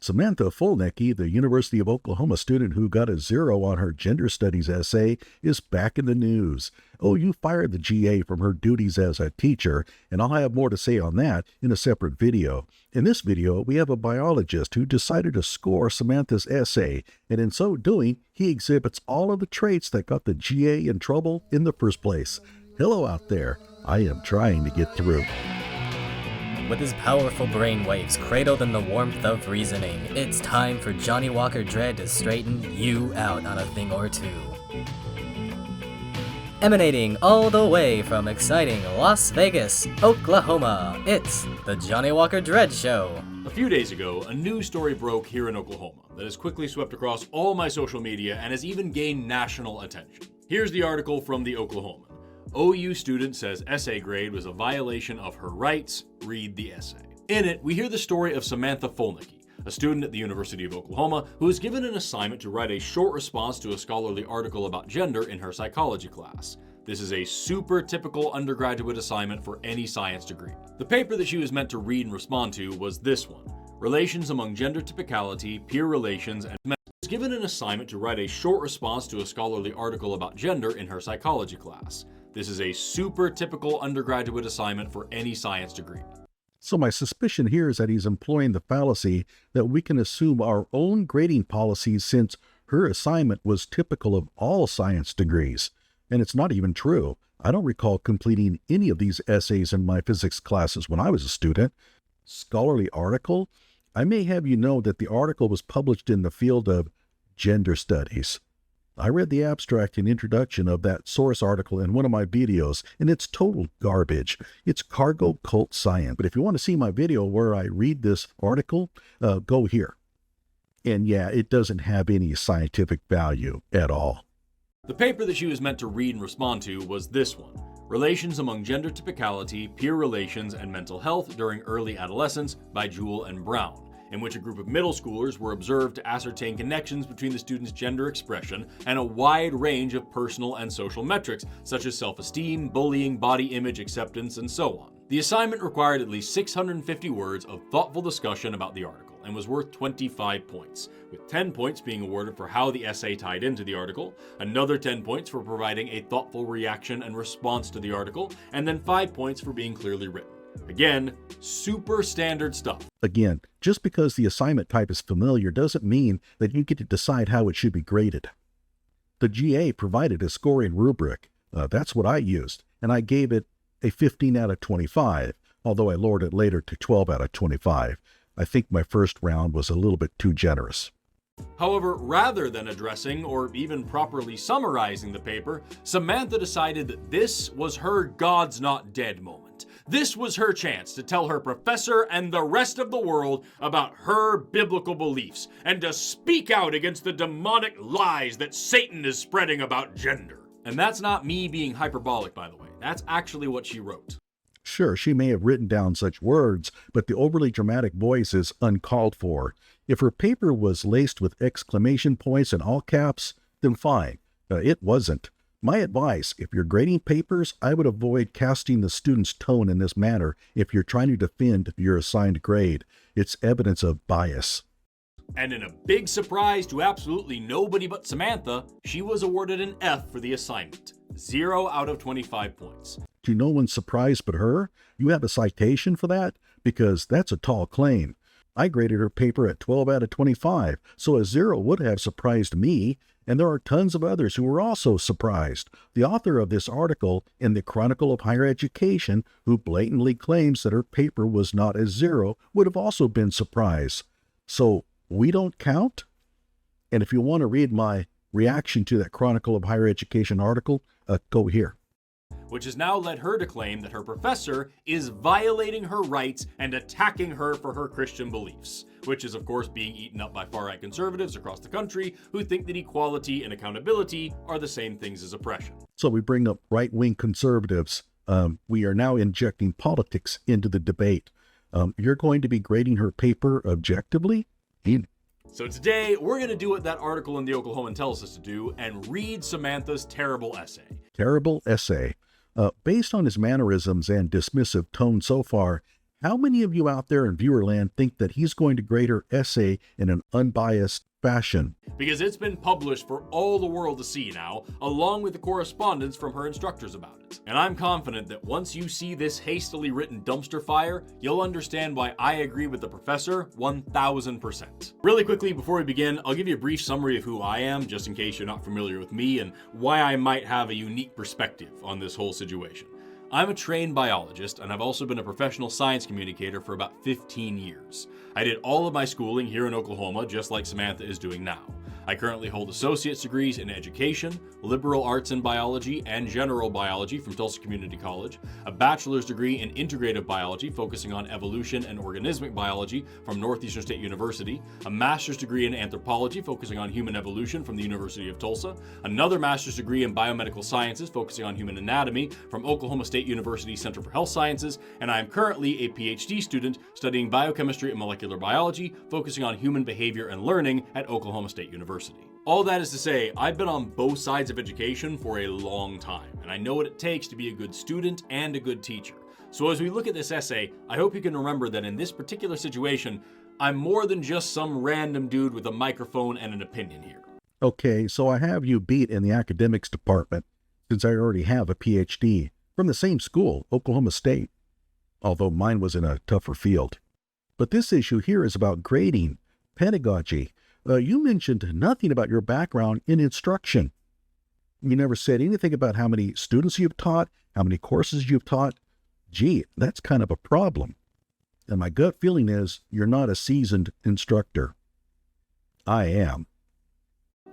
Samantha Fulnecky, the University of Oklahoma student who got a 0 on her gender studies essay, is back in the news. OU fired the GA from her duties as a teacher, and I'll have more to say on that in a separate video. In this video, we have a biologist who decided to score Samantha's essay, and in so doing, he exhibits all of the traits that got the GA in trouble in the first place. Hello out there. I am trying to get through. With his powerful brainwaves cradled in the warmth of reasoning, it's time for Johnny Walker Dredd to straighten you out on a thing or two. Emanating all the way from exciting Las Vegas, Oklahoma, it's the Johnny Walker Dredd Show. A few days ago, a news story broke here in Oklahoma that has quickly swept across all my social media and has even gained national attention. Here's the article from the Oklahoman. OU student says essay grade was a violation of her rights. Read the essay. In it, we hear the story of Samantha Fulnecky, a student at the University of Oklahoma who was given an assignment to write a short response to a scholarly article about gender in her psychology class. This is a super typical undergraduate assignment for any science degree. The paper that she was meant to read and respond to was this one: Relations among Gender Typicality, Peer Relations, and was given an assignment to write a short response to a scholarly article about gender in her psychology class. This is a super typical undergraduate assignment for any science degree. So my suspicion here is that he's employing the fallacy that we can assume our own grading policies since her assignment was typical of all science degrees. And it's not even true. I don't recall completing any of these essays in my physics classes when I was a student. Scholarly article? I may have you know that the article was published in the field of gender studies. I read the abstract and introduction of that source article in one of my videos, and it's total garbage. It's cargo cult science. But if you want to see my video where I read this article, go here. And yeah, it doesn't have any scientific value at all. The paper that she was meant to read and respond to was this one: Relations among Gender Typicality, Peer Relations, and Mental Health During Early Adolescence by Jewell and Brown, in which a group of middle schoolers were observed to ascertain connections between the students' gender expression and a wide range of personal and social metrics, such as self-esteem, bullying, body image acceptance, and so on. The assignment required at least 650 words of thoughtful discussion about the article and was worth 25 points, with 10 points being awarded for how the essay tied into the article, another 10 points for providing a thoughtful reaction and response to the article, and then 5 points for being clearly written. Again, super standard stuff. Again, just because the assignment type is familiar doesn't mean that you get to decide how it should be graded. The GA provided a scoring rubric. That's what I used, and I gave it a 15 out of 25, although I lowered it later to 12 out of 25. I think my first round was a little bit too generous. However, rather than addressing or even properly summarizing the paper, Samantha decided that this was her God's not dead moment. This was her chance to tell her professor and the rest of the world about her biblical beliefs and to speak out against the demonic lies that Satan is spreading about gender. And that's not me being hyperbolic, by the way. That's actually what she wrote. Sure, she may have written down such words, but the overly dramatic voice is uncalled for. If her paper was laced with exclamation points in all caps, then fine. It wasn't. My advice, if you're grading papers, I would avoid casting the student's tone in this manner if you're trying to defend your assigned grade. It's evidence of bias. And in a big surprise to absolutely nobody but Samantha, she was awarded an F for the assignment. 0 out of 25 points. To no one's surprise but her? You have a citation for that? Because that's a tall claim. I graded her paper at 12 out of 25, so a 0 would have surprised me, and there are tons of others who were also surprised. The author of this article in the Chronicle of Higher Education, who blatantly claims that her paper was not a 0, would have also been surprised. So we don't count? And if you want to read my reaction to that Chronicle of Higher Education article, go here. Which has now led her to claim that her professor is violating her rights and attacking her for her Christian beliefs, which is of course being eaten up by far-right conservatives across the country who think that equality and accountability are the same things as oppression. So we bring up right-wing conservatives. We are now injecting politics into the debate. You're going to be grading her paper objectively? So today, we're going to do what that article in the Oklahoman tells us to do and read Samantha's terrible essay. Terrible essay. Based on his mannerisms and dismissive tone so far, How many of you out there in viewerland think that he's going to grade her essay in an unbiased fashion? Because it's been published for all the world to see now, along with the correspondence from her instructors about it. And I'm confident that once you see this hastily written dumpster fire, you'll understand why I agree with the professor 1000%. Really quickly before we begin, I'll give you a brief summary of who I am, just in case you're not familiar with me and why I might have a unique perspective on this whole situation. I'm a trained biologist, and I've also been a professional science communicator for about 15 years. I did all of my schooling here in Oklahoma, just like Samantha is doing now. I currently hold associate's degrees in education, liberal arts in biology, and general biology from Tulsa Community College, a bachelor's degree in integrative biology focusing on evolution and organismic biology from Northeastern State University, a master's degree in anthropology focusing on human evolution from the University of Tulsa, another master's degree in biomedical sciences focusing on human anatomy from Oklahoma State University Center for Health Sciences, and I am currently a PhD student studying biochemistry and molecular biology focusing on human behavior and learning at Oklahoma State University. All that is to say, I've been on both sides of education for a long time, and I know what it takes to be a good student and a good teacher. So as we look at this essay, I hope you can remember that in this particular situation, I'm more than just some random dude with a microphone and an opinion here. Okay, so I have you beat in the academics department, since I already have a PhD from the same school, Oklahoma State, although mine was in a tougher field. But this issue here is about grading, pedagogy. You mentioned nothing about your background in instruction. You never said anything about how many students you've taught, how many courses you've taught. Gee, that's kind of a problem. And my gut feeling is you're not a seasoned instructor. I am.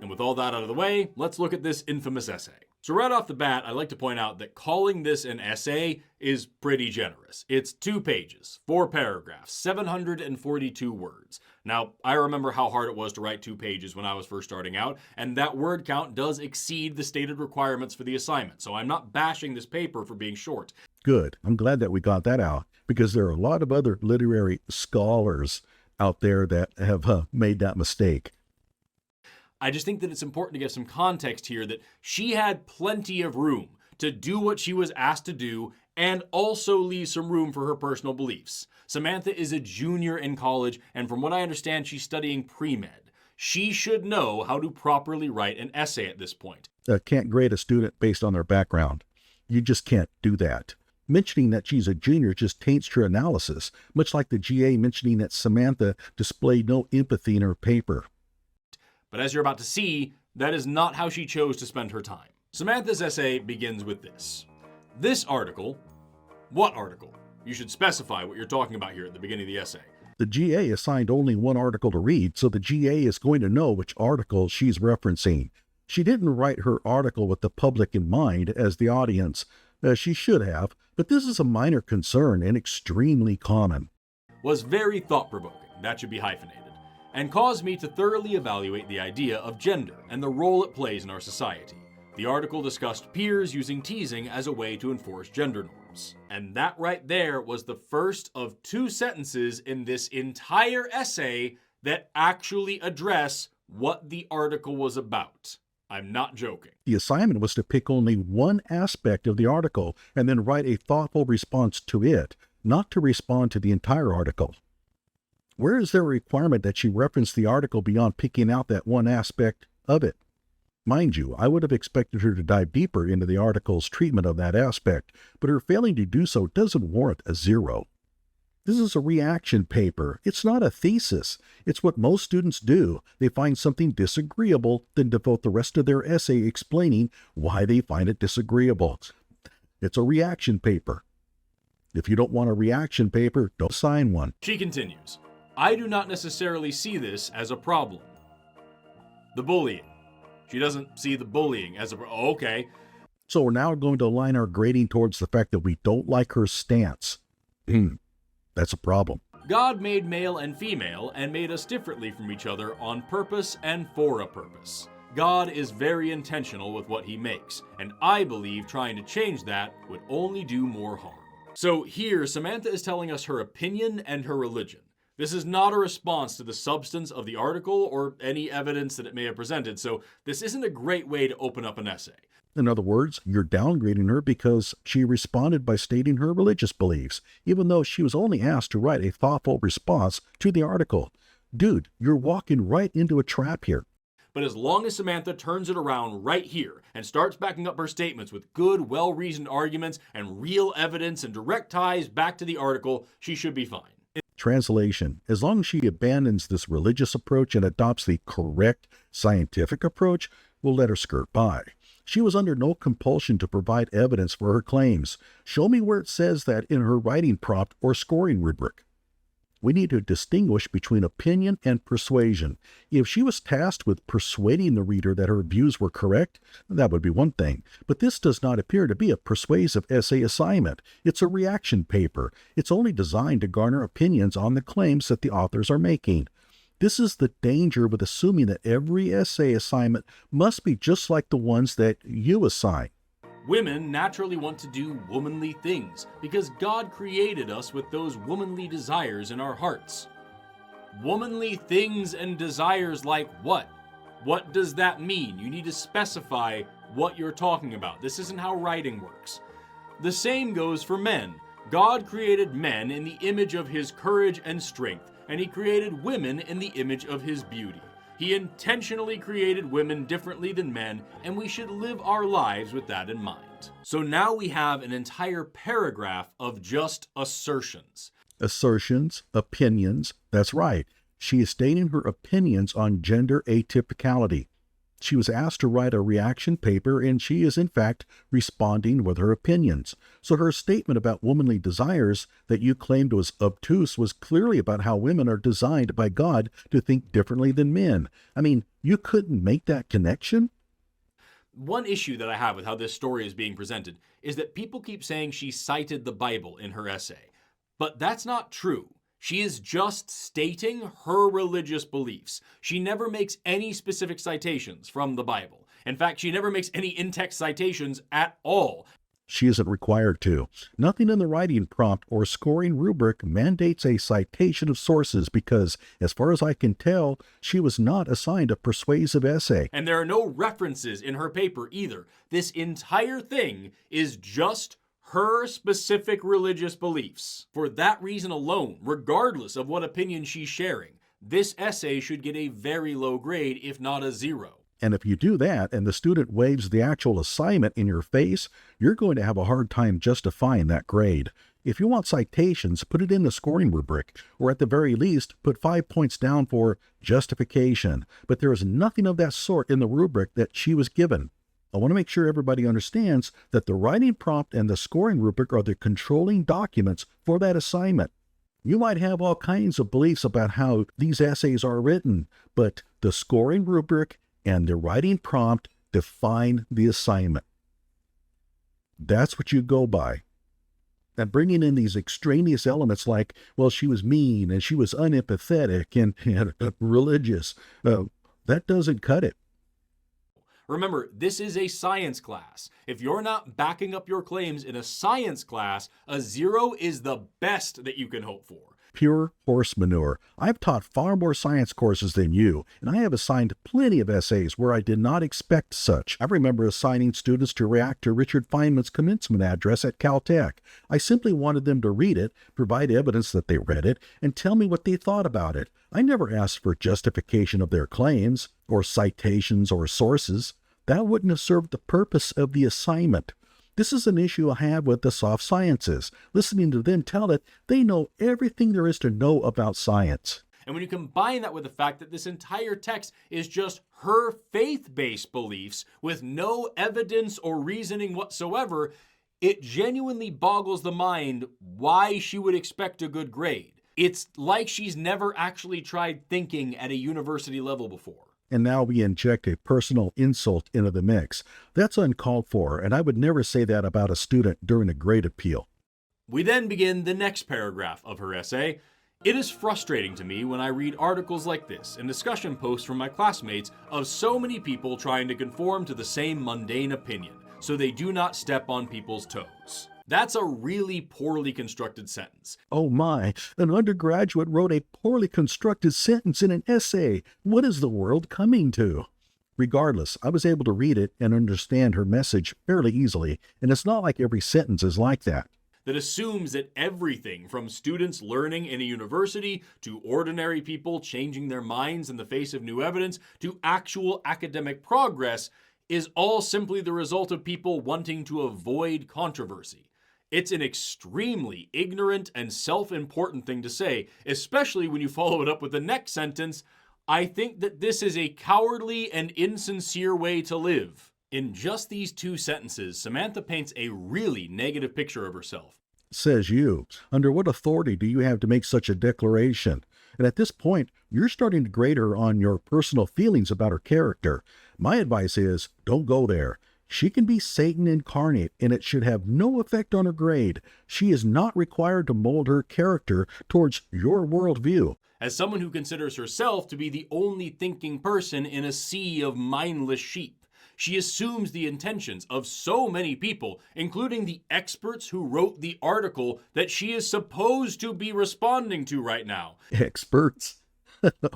And with all that out of the way, let's look at this infamous essay. So right off the bat, I'd like to point out that calling this an essay is pretty generous. It's 2 pages, 4 paragraphs, 742 words. Now, I remember how hard it was to write 2 pages when I was first starting out, and that word count does exceed the stated requirements for the assignment, so I'm not bashing this paper for being short. Good. I'm glad that we got that out, because there are a lot of other literary scholars out there that have made that mistake. I just think that it's important to give some context here that she had plenty of room to do what she was asked to do and also leave some room for her personal beliefs. Samantha is a junior in college, and from what I understand, she's studying pre-med. She should know how to properly write an essay at this point. Can't grade a student based on their background. You just can't do that. Mentioning that she's a junior just taints her analysis, much like the GA mentioning that Samantha displayed no empathy in her paper. But as you're about to see, that is not how she chose to spend her time. Samantha's essay begins with this. This article, what article? You should specify what you're talking about here at the beginning of the essay. The GA assigned only one article to read, so the GA is going to know which article she's referencing. She didn't write her article with the public in mind as the audience. She should have, but this is a minor concern and extremely common. Was very thought-provoking, that should be hyphenated, and caused me to thoroughly evaluate the idea of gender and the role it plays in our society. The article discussed peers using teasing as a way to enforce gender norms. And that right there was the first of 2 sentences in this entire essay that actually address what the article was about. I'm not joking. The assignment was to pick only one aspect of the article and then write a thoughtful response to it, not to respond to the entire article. Where is there a requirement that she reference the article beyond picking out that one aspect of it? Mind you, I would have expected her to dive deeper into the article's treatment of that aspect, but her failing to do so doesn't warrant a 0. This is a reaction paper. It's not a thesis. It's what most students do. They find something disagreeable, then devote the rest of their essay explaining why they find it disagreeable. It's a reaction paper. If you don't want a reaction paper, don't sign one. She continues, I do not necessarily see this as a problem. The bullying. She doesn't see the bullying as a okay. So we're now going to align our grading towards the fact that we don't like her stance. That's a problem. God made male and female and made us differently from each other on purpose and for a purpose. God is very intentional with what he makes, and I believe trying to change that would only do more harm. So here, Samantha is telling us her opinion and her religion. This is not a response to the substance of the article or any evidence that it may have presented, so this isn't a great way to open up an essay. In other words, you're downgrading her because she responded by stating her religious beliefs, even though she was only asked to write a thoughtful response to the article. Dude, you're walking right into a trap here. But as long as Samantha turns it around right here and starts backing up her statements with good, well-reasoned arguments and real evidence and direct ties back to the article, she should be fine. Translation: as long as she abandons this religious approach and adopts the correct scientific approach, we'll let her skirt by. She was under no compulsion to provide evidence for her claims. Show me where it says that in her writing prompt or scoring rubric. We need to distinguish between opinion and persuasion. If she was tasked with persuading the reader that her views were correct, that would be one thing. But this does not appear to be a persuasive essay assignment. It's a reaction paper. It's only designed to garner opinions on the claims that the authors are making. This is the danger with assuming that every essay assignment must be just like the ones that you assign. Women naturally want to do womanly things because God created us with those womanly desires in our hearts. Womanly things and desires like what? What does that mean? You need to specify what you're talking about. This isn't how writing works. The same goes for men. God created men in the image of his courage and strength, and he created women in the image of his beauty. He intentionally created women differently than men, and we should live our lives with that in mind. So now we have an entire paragraph of just assertions. Assertions, opinions, that's right. She is stating her opinions on gender atypicality. She was asked to write a reaction paper, and she is in fact responding with her opinions. So her statement about womanly desires that you claimed was obtuse was clearly about how women are designed by God to think differently than men. I mean, you couldn't make that connection? One issue that I have with how this story is being presented is that people keep saying she cited the Bible in her essay. But that's not true. She is just stating her religious beliefs. She never makes any specific citations from the Bible. In fact, she never makes any in-text citations at all. She isn't required to. Nothing in the writing prompt or scoring rubric mandates a citation of sources because, as far as I can tell, she was not assigned a persuasive essay. And there are no references in her paper either. This entire thing is just her specific religious beliefs. For that reason alone, regardless of what opinion she's sharing, this essay should get a very low grade, if not a 0. And if you do that and the student waves the actual assignment in your face, you're going to have a hard time justifying that grade. If you want citations, put it in the scoring rubric, or at the very least, put 5 points down for justification. But there is nothing of that sort in the rubric that she was given. I want to make sure everybody understands that the writing prompt and the scoring rubric are the controlling documents for that assignment. You might have all kinds of beliefs about how these essays are written, but the scoring rubric and the writing prompt define the assignment. That's what you go by. And bringing in these extraneous elements like, well, she was mean and she was unempathetic and religious, that doesn't cut it. Remember, this is a science class. If you're not backing up your claims in a science class, a 0 is the best that you can hope for. Pure horse manure. I've taught far more science courses than you, and I have assigned plenty of essays where I did not expect such. I remember assigning students to react to Richard Feynman's commencement address at Caltech. I simply wanted them to read it, provide evidence that they read it, and tell me what they thought about it. I never asked for justification of their claims, or citations or sources. That wouldn't have served the purpose of the assignment. This is an issue I have with the soft sciences. Listening to them tell it, they know everything there is to know about science. And when you combine that with the fact that this entire text is just her faith-based beliefs with no evidence or reasoning whatsoever, it genuinely boggles the mind why she would expect a good grade. It's like she's never actually tried thinking at a university level before. And now we inject a personal insult into the mix. That's uncalled for, and I would never say that about a student during a grade appeal. We then begin the next paragraph of her essay. It is frustrating to me when I read articles like this and discussion posts from my classmates of so many people trying to conform to the same mundane opinion, so they do not step on people's toes. That's a really poorly constructed sentence. Oh my, an undergraduate wrote a poorly constructed sentence in an essay. What is the world coming to? Regardless, I was able to read it and understand her message fairly easily, and it's not like every sentence is like that. That assumes that everything from students learning in a university to ordinary people changing their minds in the face of new evidence to actual academic progress is all simply the result of people wanting to avoid controversy. It's an extremely ignorant and self-important thing to say, especially when you follow it up with the next sentence, I think that this is a cowardly and insincere way to live. In just these two sentences, Samantha paints a really negative picture of herself. Says you. Under what authority do you have to make such a declaration? And at this point, you're starting to grade her on your personal feelings about her character. My advice is, don't go there. She can be Satan incarnate, and it should have no effect on her grade. She is not required to mold her character towards your worldview. As someone who considers herself to be the only thinking person in a sea of mindless sheep, she assumes the intentions of so many people, including the experts who wrote the article that she is supposed to be responding to right now. Experts?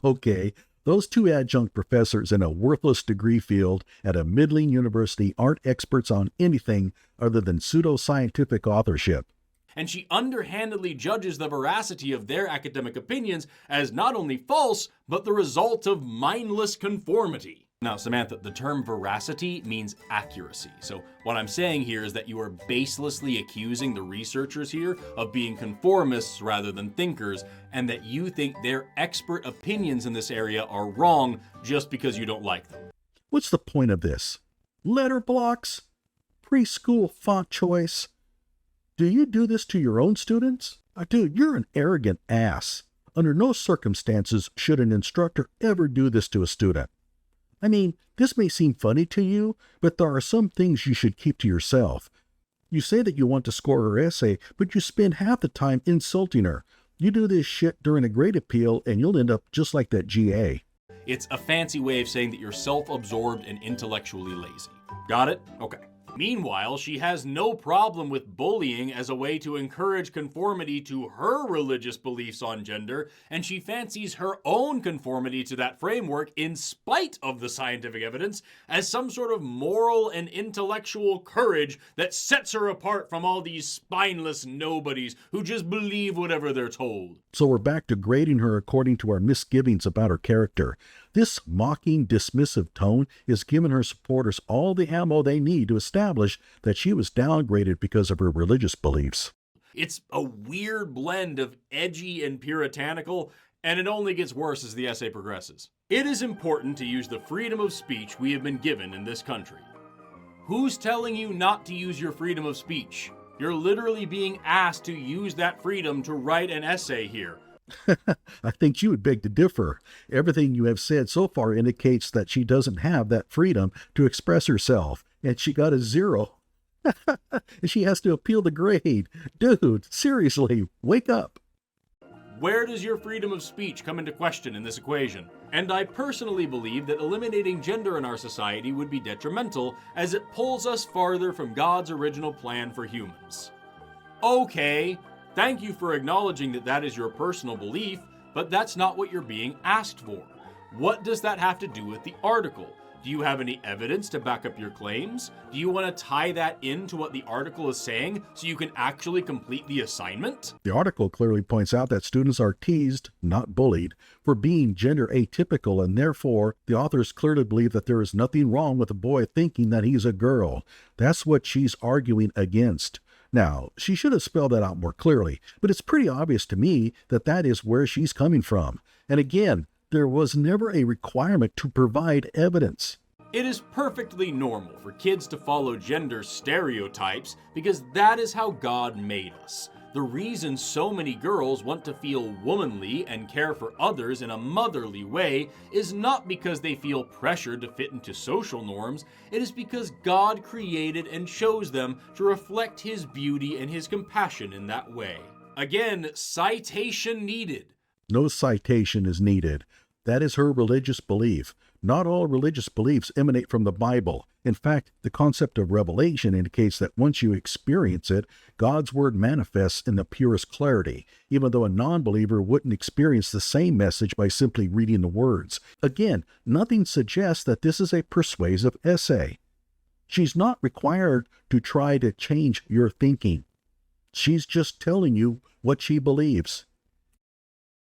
Okay. Those two adjunct professors in a worthless degree field at a middling university aren't experts on anything other than pseudoscientific authorship. And she underhandedly judges the veracity of their academic opinions as not only false, but the result of mindless conformity. Now, Samantha, the term veracity means accuracy. So what I'm saying here is that you are baselessly accusing the researchers here of being conformists rather than thinkers, and that you think their expert opinions in this area are wrong just because you don't like them. What's the point of this? Letter blocks? Preschool font choice? Do you do this to your own students? Dude, you're an arrogant ass. Under no circumstances should an instructor ever do this to a student. I mean, this may seem funny to you, but there are some things you should keep to yourself. You say that you want to score her essay, but you spend half the time insulting her. You do this shit during a grade appeal, and you'll end up just like that GA. It's a fancy way of saying that you're self-absorbed and intellectually lazy. Got it? Okay. Meanwhile, she has no problem with bullying as a way to encourage conformity to her religious beliefs on gender, and she fancies her own conformity to that framework in spite of the scientific evidence as some sort of moral and intellectual courage that sets her apart from all these spineless nobodies who just believe whatever they're told. So we're back to grading her according to our misgivings about her character. This mocking, dismissive tone is giving her supporters all the ammo they need to establish that she was downgraded because of her religious beliefs. It's a weird blend of edgy and puritanical, and it only gets worse as the essay progresses. It is important to use the freedom of speech we have been given in this country. Who's telling you not to use your freedom of speech? You're literally being asked to use that freedom to write an essay here. I think you would beg to differ. Everything you have said so far indicates that she doesn't have that freedom to express herself, and she got a 0. And she has to appeal the grade. Dude, seriously, wake up. Where does your freedom of speech come into question in this equation? And I personally believe that eliminating gender in our society would be detrimental, as it pulls us farther from God's original plan for humans. Okay, thank you for acknowledging that that is your personal belief, but that's not what you're being asked for. What does that have to do with the article? Do you have any evidence to back up your claims? Do you want to tie that into what the article is saying so you can actually complete the assignment? The article clearly points out that students are teased, not bullied, for being gender atypical, and therefore the authors clearly believe that there is nothing wrong with a boy thinking that he's a girl. That's what she's arguing against. Now, she should have spelled that out more clearly, but it's pretty obvious to me that that is where she's coming from. And again, there was never a requirement to provide evidence. It is perfectly normal for kids to follow gender stereotypes because that is how God made us. The reason so many girls want to feel womanly and care for others in a motherly way is not because they feel pressured to fit into social norms. It is because God created and chose them to reflect His beauty and His compassion in that way. Again, citation needed. No citation is needed. That is her religious belief. Not all religious beliefs emanate from the Bible. In fact, the concept of revelation indicates that once you experience it, God's word manifests in the purest clarity, even though a non-believer wouldn't experience the same message by simply reading the words. Again, nothing suggests that this is a persuasive essay. She's not required to try to change your thinking. She's just telling you what she believes.